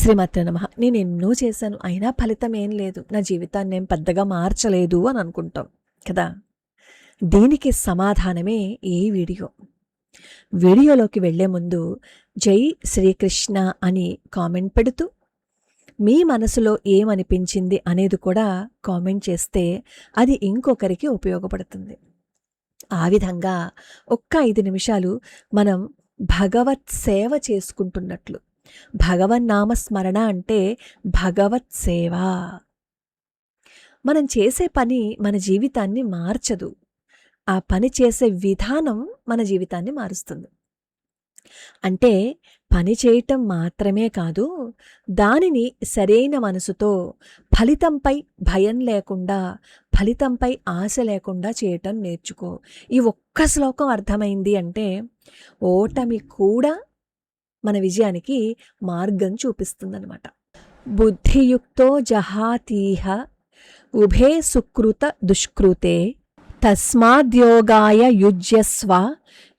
శ్రీమాత్రే నమః. నేను ఎన్నో చేశాను, అయినా ఫలితం ఏం లేదు, నా జీవితాన్ని ఏం పెద్దగా మార్చలేదు అని అనుకుంటాం కదా. దీనికి సమాధానమే ఈ వీడియో. వీడియోలోకి వెళ్లే ముందు జై శ్రీకృష్ణ అని కామెంట్ పెడుతూ మీ మనసులో ఏమనిపించింది అనేది కూడా కామెంట్ చేస్తే అది ఇంకొకరికి ఉపయోగపడుతుంది. ఆ విధంగా ఒక్క 5 నిమిషాలు మనం భగవత్ సేవ చేసుకుంటున్నట్లు. భగవన్నామస్మరణ అంటే భగవత్ సేవ. మనం చేసే పని మన జీవితాన్ని మార్చదు, ఆ పని చేసే విధానం మన జీవితాన్ని మారుస్తుంది. అంటే పని చేయటం మాత్రమే కాదు, దానిని సరైన మనసుతో ఫలితంపై భయం లేకుండా, ఫలితంపై ఆశ లేకుండా చేయటం నేర్చుకో. ఈ ఒక్క శ్లోకం అర్థమైంది అంటే ఓటమి కూడా మన విజయానికి మార్గం చూపిస్తుందన్నమాట. బుద్ధియుక్తో జహాతీహ ఉభే సుకృత దుష్కృతే తస్మాద్యోగాయ యుజ్యస్వ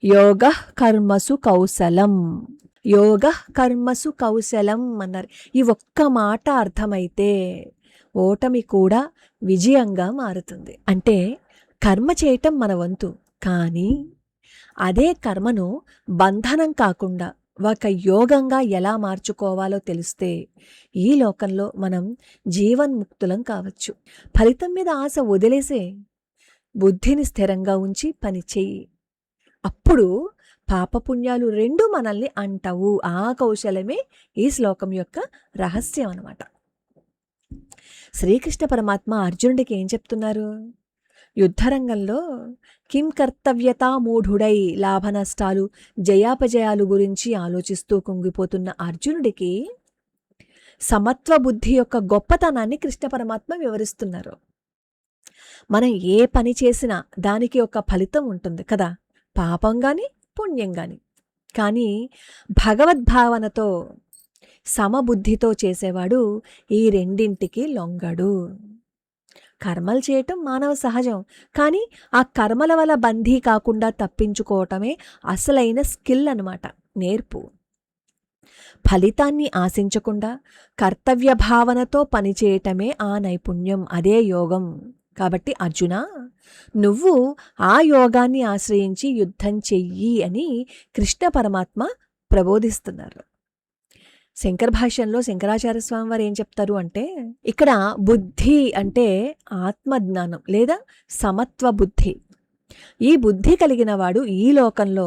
యోగః కర్మసు కౌశలం. యోగః కర్మసు కౌశలం అన్నారు. ఈ ఒక్క మాట అర్థమైతే ఓటమి కూడా విజయంగా మారుతుంది. అంటే కర్మ చేయటం మన వంతు, కానీ అదే కర్మను బంధనం కాకుండా ఒక యోగంగా ఎలా మార్చుకోవాలో తెలిస్తే ఈ లోకంలో మనం జీవన్ముక్తులం కావచ్చు. ఫలితం మీద ఆశ వదిలేసే బుద్ధిని స్థిరంగా ఉంచి పని చెయ్యి. అప్పుడు పాపపుణ్యాలు రెండు మనల్ని అంటవు. ఆ కౌశలమే ఈ శ్లోకం యొక్క రహస్యం అన్నమాట. శ్రీకృష్ణ పరమాత్మ అర్జునుడికి ఏం చెప్తున్నారు? యుద్ధరంగంలో కిం కర్తవ్యతా మూఢుడై లాభ నష్టాలు జయాపజయాలు గురించి ఆలోచిస్తూ కుంగిపోతున్న అర్జునుడికి సమత్వ బుద్ధి యొక్క గొప్పతనాన్ని కృష్ణ పరమాత్మ వివరిస్తున్నారు. మనం ఏ పని చేసినా దానికి ఒక ఫలితం ఉంటుంది కదా, పాపం కానీ పుణ్యం కానీ. కానీ భగవద్భావనతో సమబుద్ధితో చేసేవాడు ఈ రెండింటికి లొంగడు. కర్మలు చేయటం మానవ సహజం, కానీ ఆ కర్మల వల్ల బందీ కాకుండా తప్పించుకోవటమే అసలైన స్కిల్ అన్నమాట, నేర్పు. ఫలితాన్ని ఆశించకుండా కర్తవ్య భావనతో పనిచేయటమే ఆ నైపుణ్యం, అదే యోగం. కాబట్టి అర్జున, నువ్వు ఆ యోగాన్ని ఆశ్రయించి యుద్ధం చెయ్యి అని కృష్ణ పరమాత్మ ప్రబోధిస్తున్నారు. శంకర భాష్యంలో శంకరాచార్య స్వామి వారు ఏం చెప్తారు అంటే, ఇక్కడ బుద్ధి అంటే ఆత్మజ్ఞానం లేదా సమత్వ బుద్ధి. ఈ బుద్ధి కలిగిన వాడు ఈ లోకంలో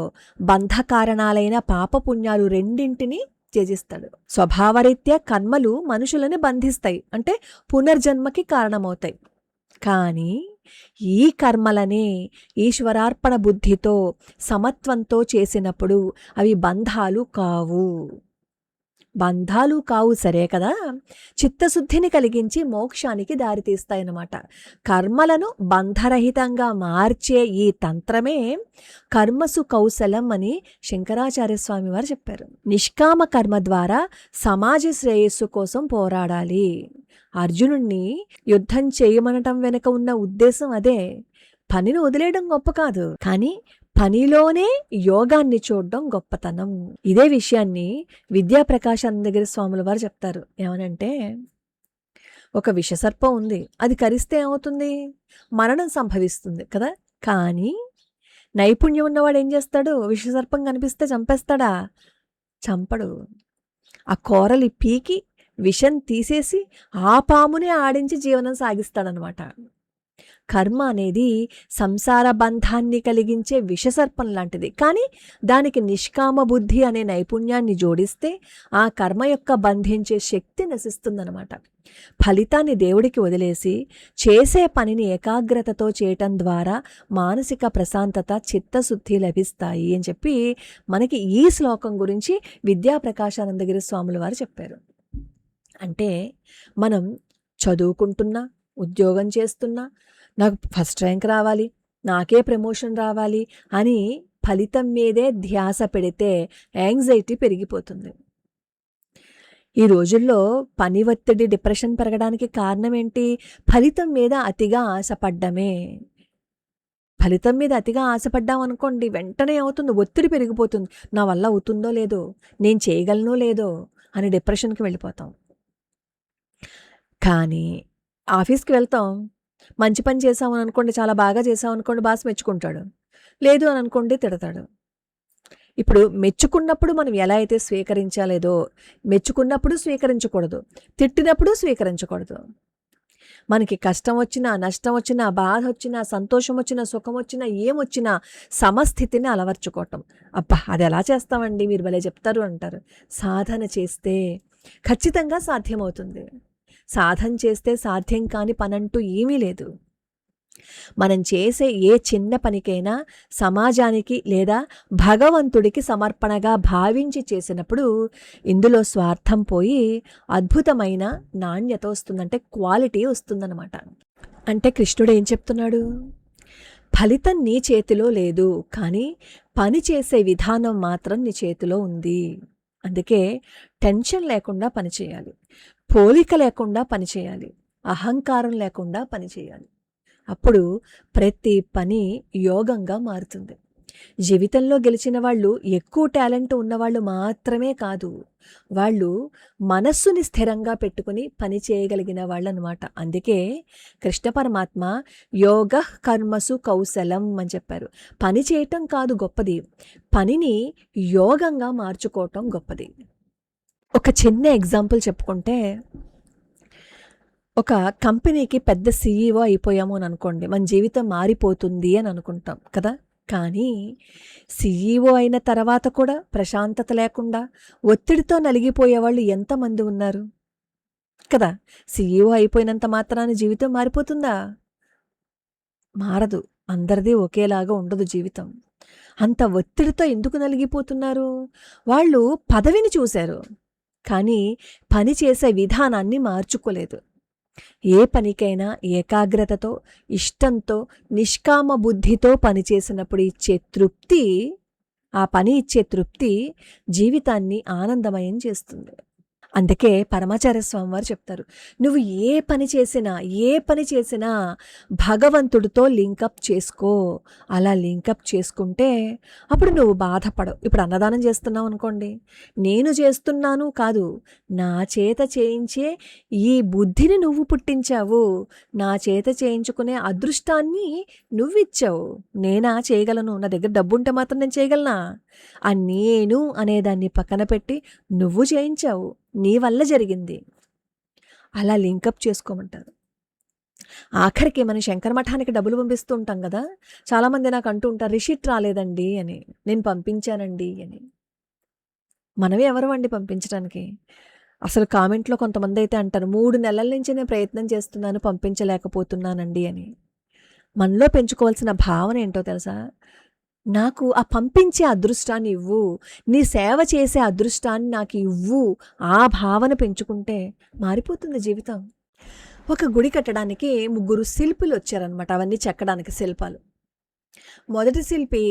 బంధకారణాలైన పాపపుణ్యాలు రెండింటినీ త్యజిస్తాడు. స్వభావరీత్యా కర్మలు మనుషులని బంధిస్తాయి, అంటే పునర్జన్మకి కారణమవుతాయి. కానీ ఈ కర్మలనే ఈశ్వరార్పణ బుద్ధితో సమత్వంతో చేసినప్పుడు అవి బంధాలు కావు. బంధాలు కావు సరే కదా, చిత్తశుద్ధిని కలిగించి మోక్షానికి దారితీస్తాయన్నమాట. కర్మలను బంధరహితంగా మార్చే ఈ తంత్రమే కర్మసు కౌశలం అని శంకరాచార్య స్వామి వారు చెప్పారు. నిష్కామ కర్మ ద్వారా సమాజ శ్రేయస్సు కోసం పోరాడాలి. అర్జునుణ్ణి యుద్ధం చేయమనటం వెనుక ఉన్న ఉద్దేశం అదే. పనిని వదిలేయడం గొప్ప కాదు, కానీ పనిలోనే యోగాన్ని చూడడం గొప్పతనం. ఇదే విషయాన్ని విద్యాప్రకాశానందగిరి స్వాముల వారు చెప్తారు. ఏమనంటే, ఒక విషసర్పం ఉంది, అది కరిస్తే ఏమవుతుంది? మరణం సంభవిస్తుంది కదా. కానీ నైపుణ్యం ఉన్నవాడు ఏం చేస్తాడు? విషసర్పం కనిపిస్తే చంపేస్తాడా? చంపడు. ఆ కోరలి పీకి విషం తీసేసి ఆ పామునే ఆడించి జీవనం సాగిస్తాడనమాట. కర్మ అనేది సంసార బంధాన్ని కలిగించే విషసర్పం లాంటిది, కానీ దానికి నిష్కామ బుద్ధి అనే నైపుణ్యాన్ని జోడిస్తే ఆ కర్మ యొక్క బంధించే శక్తి నశిస్తుందన్నమాట. ఫలితాన్ని దేవుడికి వదిలేసి చేసే పనిని ఏకాగ్రతతో చేయటం ద్వారా మానసిక ప్రశాంతత, చిత్తశుద్ధి లభిస్తాయి అని చెప్పి మనకి ఈ శ్లోకం గురించి విద్యాప్రకాశానందగిరి స్వాముల వారు చెప్పారు. అంటే మనం చదువుకుంటున్నా, ఉద్యోగం చేస్తున్నా, నాకు ఫస్ట్ ర్యాంక్ రావాలి, నాకే ప్రమోషన్ రావాలి అని ఫలితం మీదే ధ్యాస పెడితే యాంగ్జైటీ పెరిగిపోతుంది. ఈ రోజుల్లో పని ఒత్తిడి, డిప్రెషన్ పెరగడానికి కారణం ఏంటి? ఫలితం మీద అతిగా ఆశపడ్డమే. ఫలితం మీద అతిగా ఆశపడ్డాం అనుకోండి, వెంటనే అవుతుంది, ఒత్తిడి పెరిగిపోతుంది. నా వల్ల అవుతుందో లేదో, నేను చేయగలనో లేదో అని డిప్రెషన్‌కి వెళ్ళిపోతాం. కానీ ఆఫీస్‌కి వెళ్తాం. మంచి పని చేశామని అనుకోండి, చాలా బాగా చేశామనుకోండి బాస్ మెచ్చుకుంటాడు. లేదు అని అనుకోండి తిడతాడు. ఇప్పుడు మెచ్చుకున్నప్పుడు మనం ఎలా అయితే స్వీకరించాలేదో, మెచ్చుకున్నప్పుడు స్వీకరించకూడదు. తిట్టినప్పుడు స్వీకరించకూడదు. మనకి కష్టం వచ్చినా, నష్టం వచ్చినా, బాధ వచ్చినా, సంతోషం వచ్చినా, సుఖం వచ్చినా, ఏమొచ్చినా సమస్థితిని అలవర్చుకోవటం. అబ్బా! అదెలా చేస్తామండి మీరు భలే చెప్తారు అంటారు. సాధన చేస్తే ఖచ్చితంగా సాధ్యమవుతుంది. సాధన చేస్తే సాధ్యం కాని పనంటూ ఏమీ లేదు. మనం చేసే ఏ చిన్న పనికైనా సమాజానికి లేదా భగవంతుడికి సమర్పణగా భావించి చేసినప్పుడు ఇందులో స్వార్థం పోయి అద్భుతమైన నాణ్యత వస్తుందంటే క్వాలిటీ వస్తుందన్నమాట. అంటే కృష్ణుడు ఏం చెప్తున్నాడు? ఫలితం నీ చేతిలో లేదు, కానీ పని చేసే విధానం మాత్రం నీ చేతిలో ఉంది. అందుకే టెన్షన్ లేకుండా పనిచేయాలి, పోలిక లేకుండా పనిచేయాలి, అహంకారం లేకుండా పనిచేయాలి. అప్పుడు ప్రతి పని యోగంగా మారుతుంది. జీవితంలో గెలిచిన వాళ్ళు ఎక్కువ టాలెంట్ ఉన్నవాళ్ళు మాత్రమే కాదు, వాళ్ళు మనస్సుని స్థిరంగా పెట్టుకుని పని చేయగలిగిన వాళ్ళు అనమాట. అందుకే కృష్ణ పరమాత్మ యోగ కర్మసు కౌశలం అని చెప్పారు. పని చేయటం కాదు గొప్పది, పనిని యోగంగా మార్చుకోవటం గొప్పది. ఒక చిన్న ఎగ్జాంపుల్ చెప్పుకుంటే, ఒక కంపెనీకి పెద్ద సీఈఓ అయిపోయాము అని అనుకోండి, మన జీవితం మారిపోతుంది అని అనుకుంటాం కదా. కానీ సీఈఓ అయిన తర్వాత కూడా ప్రశాంతత లేకుండా ఒత్తిడితో నలిగిపోయే వాళ్ళు ఎంతమంది ఉన్నారు కదా. సీఈఓ అయిపోయినంత మాత్రాన జీవితం మారిపోతుందా? మారదు. అందరిది ఒకేలాగా ఉండదు జీవితం. అంత ఒత్తిడితో ఎందుకు నలిగిపోతున్నారు? వాళ్ళు పదవిని చూశారు, కానీ పని చేసే విధానాన్ని మార్చుకోలేదు. ఏ పనికైనా ఏకాగ్రతతో, ఇష్టంతో, నిష్కామ బుద్ధితో పనిచేసినప్పుడు ఇచ్చే తృప్తి, ఆ పని ఇచ్చే తృప్తి జీవితాన్ని ఆనందమయం చేస్తుంది. అందుకే పరమాచార్య స్వామి వారు చెప్తారు, నువ్వు ఏ పని చేసినా భగవంతుడితో లింకప్ చేసుకో. అలా లింకప్ చేసుకుంటే అప్పుడు నువ్వు బాధపడవు. ఇప్పుడు అన్నదానం చేస్తున్నావు అనుకోండి, నేను చేస్తున్నాను కాదు, నా చేత చేయించే ఈ బుద్ధిని నువ్వు పుట్టించావు, నా చేత చేయించుకునే అదృష్టాన్ని నువ్విచ్చావు. నేనా చేయగలను? నా దగ్గర డబ్బు ఉంటే మాత్రం నేను చేయగలనా? ఆ నేను అనేదాన్ని పక్కన పెట్టి నువ్వు చేయించావు, నీ వల్ల జరిగింది. అలా లింకప్ చేసుకోమంటారు. ఆఖరికి మనం శంకర మఠానికి డబ్బులు పంపిస్తూ ఉంటాం కదా. చాలామంది నాకు అంటూ ఉంటారు, రిషిట్ రాలేదండి అని. నేను పంపించానండి అని. మనమే ఎవరు అండి పంపించడానికి? అసలు కామెంట్లో కొంతమంది అయితే అంటారు, 3 నెలల నుంచి నేను ప్రయత్నం చేస్తున్నాను, పంపించలేకపోతున్నానండి అని. మనలో పెంచుకోవాల్సిన భావన ఏంటో తెలుసా? నాకు ఆ పంపించే అదృష్టాన్ని ఇవ్వు, నీ సేవ చేసే అదృష్టాన్ని నాకు ఇవ్వు, ఆ భావన పెంచుకుంటే మారిపోతుంది జీవితం. ఒక గుడి కట్టడానికి 3 శిల్పులు వచ్చారనమాట, అవన్నీ చెక్కడానికి శిల్పాలు. మొదటి శిల్పి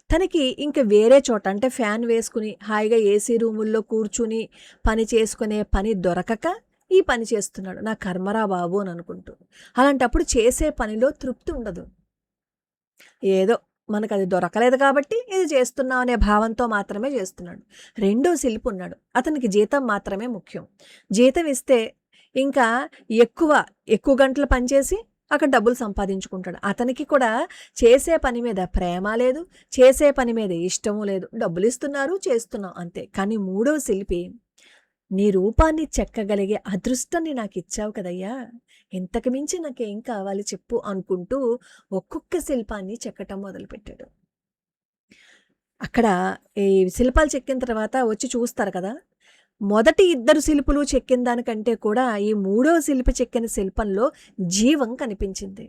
తనకి ఇంక వేరే చోట, అంటే ఫ్యాన్ వేసుకుని హాయిగా ఏసీ రూముల్లో కూర్చుని పని చేసుకునే పని దొరకక ఈ పని చేస్తున్నాడు. నా కర్మరా బాబు అని అనుకుంటూ. అలాంటప్పుడు చేసే పనిలో తృప్తి ఉండదు. ఏదో మనకు అది దొరకలేదు కాబట్టి ఇది చేస్తున్నాం అనే భావంతో మాత్రమే చేస్తున్నాడు. రెండో శిల్పి ఉన్నాడు, అతనికి జీతం మాత్రమే ముఖ్యం. జీతం ఇస్తే ఇంకా ఎక్కువ గంటలు పనిచేసి అక్కడ డబ్బులు సంపాదించుకుంటాడు. అతనికి కూడా చేసే పని మీద ప్రేమ లేదు, చేసే పని మీద ఇష్టము లేదు. డబ్బులు ఇస్తున్నారు, చేస్తున్నాం అంతే. కానీ మూడవ శిల్పి, నీ రూపాన్ని చెక్కగలిగే అదృష్టాన్ని నాకు ఇచ్చావు కదయ్యా, ఇంతకు మించి నాకేం కావాలి చెప్పు అనుకుంటూ ఒక్కొక్క శిల్పాన్ని చెక్కటం మొదలుపెట్టాడు. అక్కడ ఈ శిల్పాలు చెక్కిన తర్వాత వచ్చి చూస్తారు కదా, మొదటి 2 శిల్పులు చెక్కిన దానికంటే కూడా ఈ మూడవ శిల్పి చెక్కిన శిల్పంలో జీవం కనిపించింది.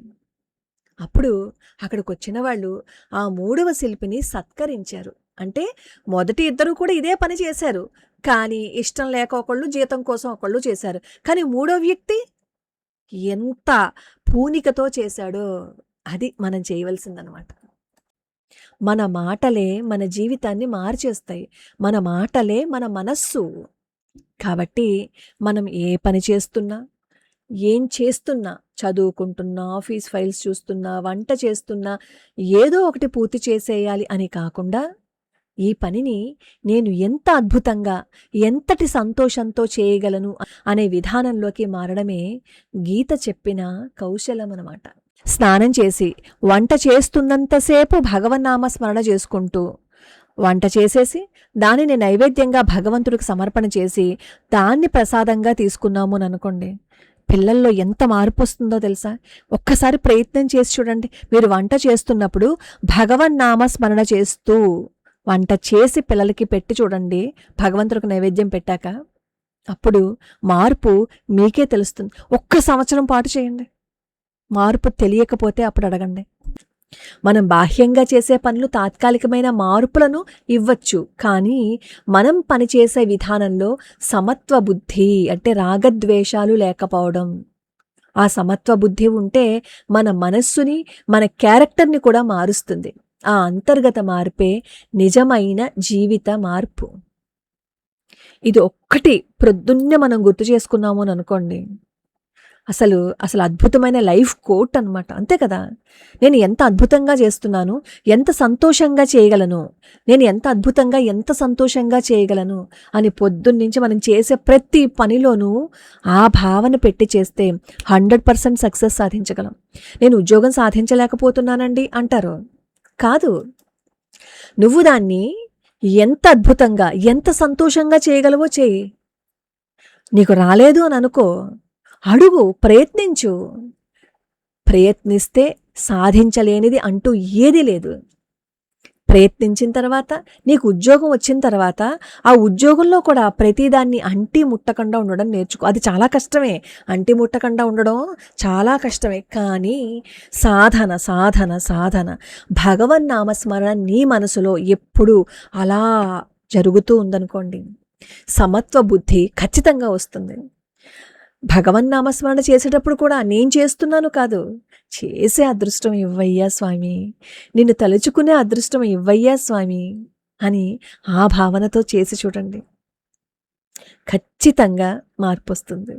అప్పుడు అక్కడికి వచ్చిన వాళ్ళు ఆ మూడవ శిల్పిని సత్కరించారు. అంటే మొదటి 2 కూడా ఇదే పని చేశారు, కానీ ఇష్టం లేక ఒకళ్ళు, జీతం కోసం ఒకళ్ళు చేశారు. కానీ మూడో వ్యక్తి ఎంత పూనికతో చేశాడో అది మనం చేయవలసిందనమాట. మన మాటలే మన జీవితాన్ని మార్చేస్తాయి. మన మాటలే మన మనస్సు. కాబట్టి మనం ఏ పని చేస్తున్నా, ఏం చేస్తున్నా, చదువుకుంటున్నా, ఆఫీస్ ఫైల్స్ చూస్తున్నా, వంట చేస్తున్నా, ఏదో ఒకటి పూర్తి చేసేయాలి అని కాకుండా ఈ పనిని నేను ఎంత అద్భుతంగా, ఎంతటి సంతోషంతో చేయగలను అనే విధానంలోకి మారడమే గీత చెప్పిన కౌశలం అన్నమాట. స్నానం చేసి వంట చేస్తున్నంతసేపు భగవన్నామ స్మరణ చేసుకుంటూ, వంట చేసేసి దానిని నైవేద్యంగా భగవంతుడికి సమర్పణ చేసి దాన్ని ప్రసాదంగా తీసుకున్నాము అని అనుకోండి, పిల్లల్లో ఎంత మార్పు వస్తుందో తెలుసా? ఒక్కసారి ప్రయత్నం చేసి చూడండి. మీరు వంట చేస్తున్నప్పుడు భగవన్నామ స్మరణ చేస్తూ వంట చేసి పిల్లలకి పెట్టి చూడండి, భగవంతుడికి నైవేద్యం పెట్టాక. అప్పుడు మార్పు మీకే తెలుస్తుంది. ఒక్క సంవత్సరం పాటు చేయండి. మార్పు తెలియకపోతే అప్పుడు అడగండి. మనం బాహ్యంగా చేసే పనులు తాత్కాలికమైన మార్పులను ఇవ్వచ్చు, కానీ మనం పనిచేసే విధానంలో సమత్వ బుద్ధి అంటే రాగద్వేషాలు లేకపోవడం, ఆ సమత్వ బుద్ధి ఉంటే మన మనస్సుని, మన క్యారెక్టర్ని కూడా మారుస్తుంది. ఆ అంతర్గత మార్పే నిజమైన జీవిత మార్పు. ఇది ఒక్కటి ప్రొద్దున్నే మనం గుర్తు చేసుకున్నాము అని అనుకోండి, అసలు అసలు అద్భుతమైన లైఫ్ కోట్ అనమాట. అంతే కదా! నేను ఎంత అద్భుతంగా చేస్తున్నాను, ఎంత సంతోషంగా చేయగలను, నేను ఎంత అద్భుతంగా ఎంత సంతోషంగా చేయగలను అని పొద్దున్నుంచి మనం చేసే ప్రతి పనిలోనూ ఆ భావన పెట్టి చేస్తే 100% సక్సెస్ సాధించగలం. నేను ఉద్యోగం సాధించలేకపోతున్నానండి అంటారు. కాదు, నువ్వు దాన్ని ఎంత అద్భుతంగా ఎంత సంతోషంగా చేయగలవో చేయి. నీకు రాలేదు అని అనుకో, అడుగు, ప్రయత్నించు. ప్రయత్నిస్తే సాధించలేనిది అంటూ ఏదీ లేదు. ప్రయత్నించిన తర్వాత నీకు ఉద్యోగం వచ్చిన తర్వాత ఆ ఉద్యోగంలో కూడా ప్రతిదాన్ని అంటి ముట్టకుండా ఉండడం నేర్చుకో. అది చాలా కష్టమే, అంటి ముట్టకుండా ఉండడం చాలా కష్టమే. కానీ సాధన సాధన సాధన భగవన్నామస్మరణ నీ మనసులో ఎప్పుడూ అలా జరుగుతూ ఉందనుకోండి, సమత్వ బుద్ధి ఖచ్చితంగా వస్తుంది. భగవన్నామస్మరణ చేసేటప్పుడు కూడా నేను చేస్తున్నాను కాదు, చేసే అదృష్టం ఇవ్వయ్యా స్వామి, నిన్ను తలుచుకునే అదృష్టం ఇవ్వయ్యా స్వామి అని ఆ భావనతో చేసి చూడండి, ఖచ్చితంగా మార్పు వస్తుంది.